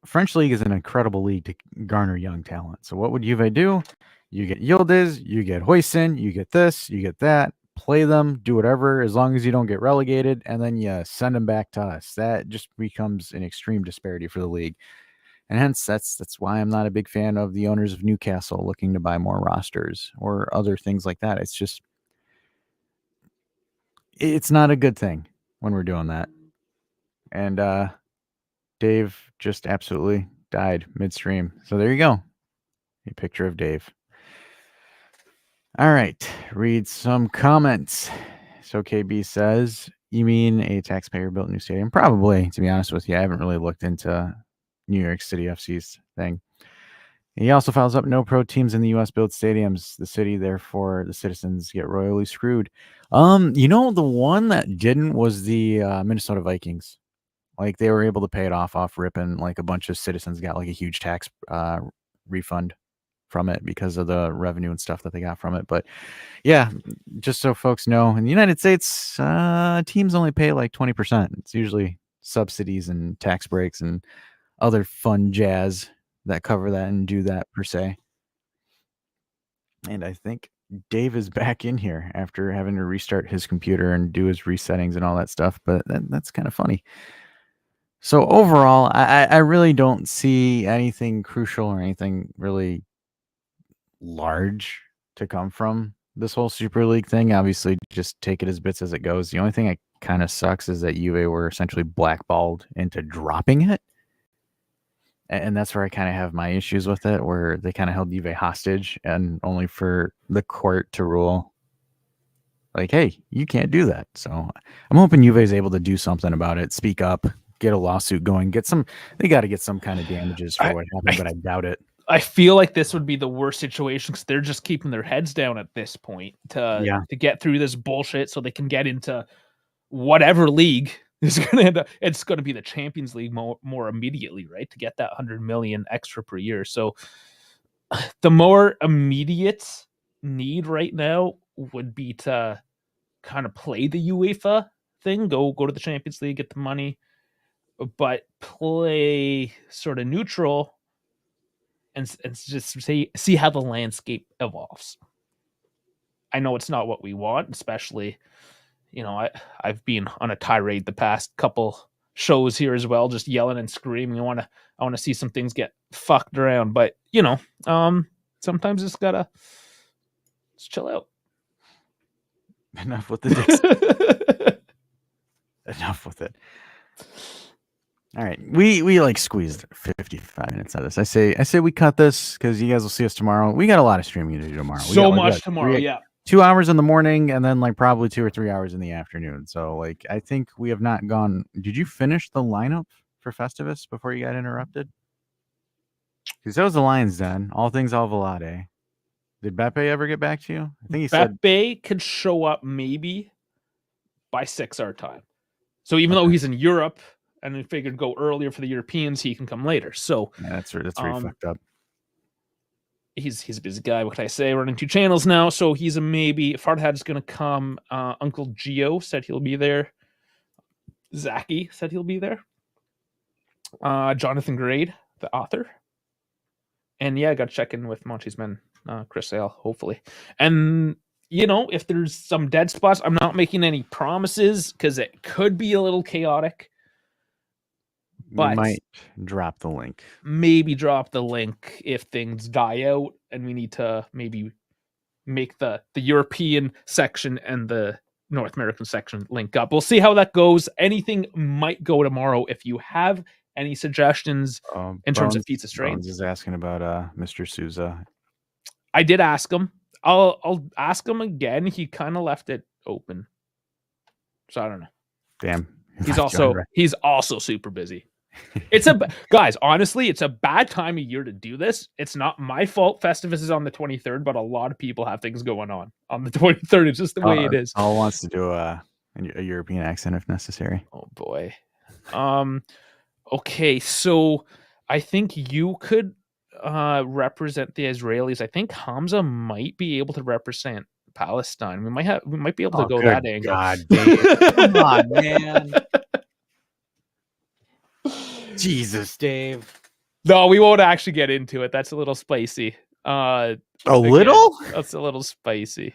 French league is an incredible league to garner young talent. So what would Juve do? You get Yildiz, you get Huijsen, you get this, you get that, play them, do whatever, as long as you don't get relegated, and then you send them back to us. That just becomes an extreme disparity for the league. And hence, that's why I'm not a big fan of the owners of Newcastle looking to buy more rosters or other things like that. It's just, it's not a good thing when we're doing that. And Dave just absolutely died midstream. So there you go. A picture of Dave. All right. Read some comments. So KB says, you mean a taxpayer built new stadium? Probably, to be honest with you. I haven't really looked into New York City FC's thing. He also follows up, no pro teams in the U.S. build stadiums. The city, therefore, the citizens get royally screwed. The one that didn't was the Minnesota Vikings. Like, they were able to pay it off rip, and like a bunch of citizens got like a huge tax refund from it because of the revenue and stuff that they got from it. But yeah, just so folks know, in the United States, teams only pay like 20%. It's usually subsidies and tax breaks and other fun jazz that cover that and do that per se. And I think Dave is back in here after having to restart his computer and do his resettings and all that stuff. But that's kind of funny. So overall, I really don't see anything crucial or anything really large to come from this whole Super League thing. Obviously, just take it as bits as it goes. The only thing that kind of sucks is that Juve were essentially blackballed into dropping it. And that's where I kind of have my issues with it, where they kind of held Juve hostage and only for the court to rule like, hey, you can't do that. So I'm hoping Juve is able to do something about it, speak up, get a lawsuit going, they got to get some kind of damages for what happened, but I doubt it. I feel like this would be the worst situation because they're just keeping their heads down at this point to get through this bullshit so they can get into whatever league is going to end up. It's going to be the Champions League more immediately, right? To get that 100 million extra per year. So the more immediate need right now would be to kind of play the UEFA thing, go to the Champions League, get the money, but play sort of neutral and just see how the landscape evolves. I know it's not what we want, especially, I've been on a tirade the past couple shows here as well, just yelling and screaming. I want to see some things get fucked around, but sometimes just gotta just chill out. Enough with the dicks. Enough with it. All right, we like squeezed 55 minutes out of this. I say we cut this because you guys will see us tomorrow. We got a lot of streaming to do tomorrow. So much tomorrow, yeah. 2 hours in the morning and then like probably 2 or 3 hours in the afternoon. So like I think we have not gone. Did you finish the lineup for Festivus before you got interrupted? Because that was the Lions Den. All things Alvalade. Did Beppe ever get back to you? I think he said Beppe could show up maybe by 6 our time. So even though he's in Europe and we figured go earlier for the Europeans, he can come later. So yeah, that's where he fucked up. He's a busy guy. What can I say? Running 2 channels now, so he's a maybe. Farhad's going to come. Uncle Gio said he'll be there. Zaki said he'll be there. Jonathan Grade, the author. And yeah, I got to check in with Monty's men, Chris Ale, hopefully. And, if there's some dead spots, I'm not making any promises because it could be a little chaotic. But we might drop the link. Maybe drop the link if things die out and we need to maybe make the European section and the North American section link up. We'll see how that goes. Anything might go tomorrow. If you have any suggestions in terms of pizza strains. Bones is asking about Mr. Souza. I did ask him. I'll ask him again. He kind of left it open. So I don't know. Damn. He's also super busy. Guys, honestly, it's a bad time of year to do this. It's not my fault. Festivus is on the 23rd, but a lot of people have things going on the 23rd. It's just the way it is. All wants to do a European accent if necessary. Oh boy. Okay, so I think you could represent the Israelis. I think Hamza might be able to represent Palestine. We might be able to go that angle. God damn. Come on, man. Jesus, Dave. No, we won't actually get into it. That's a little spicy. Little? That's a little spicy.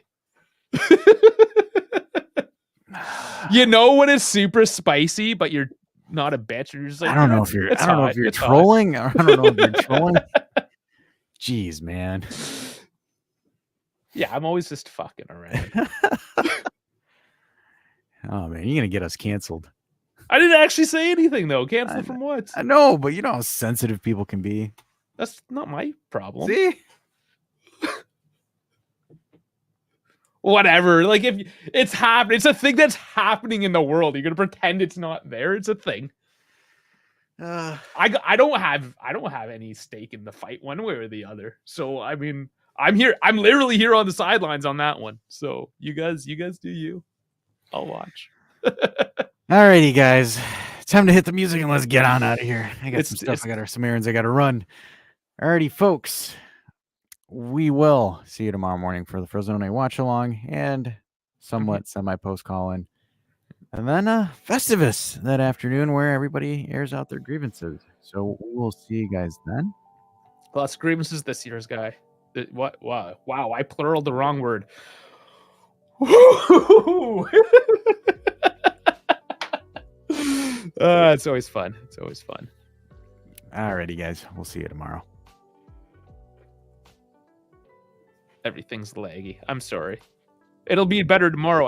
When it's super spicy, but you're not a bitch. You're just like, I don't know if you're trolling. I don't know if you're trolling. Jeez, man. Yeah, I'm always just fucking around. Oh man, you're gonna get us canceled. I didn't actually say anything though. Canceled from what? I know, but you know how sensitive people can be. That's not my problem. See? Whatever. Like if it's happening, it's a thing that's happening in the world. You're gonna pretend it's not there. It's a thing. I don't have any stake in the fight one way or the other. So I mean, I'm literally here on the sidelines on that one. So you guys do you. I'll watch. Alrighty, guys. Time to hit the music and let's get on out of here. I got some stuff. I got some errands I got to run. Alrighty, folks. We will see you tomorrow morning for the Frosinone watch along and somewhat semi-post call-in. And then Festivus that afternoon where everybody airs out their grievances. So we will see you guys then. Lots of grievances this year's guy. What? Wow! I pluraled the wrong word. It's always fun. It's always fun. Alrighty, guys. We'll see you tomorrow. Everything's laggy. I'm sorry. It'll be better tomorrow.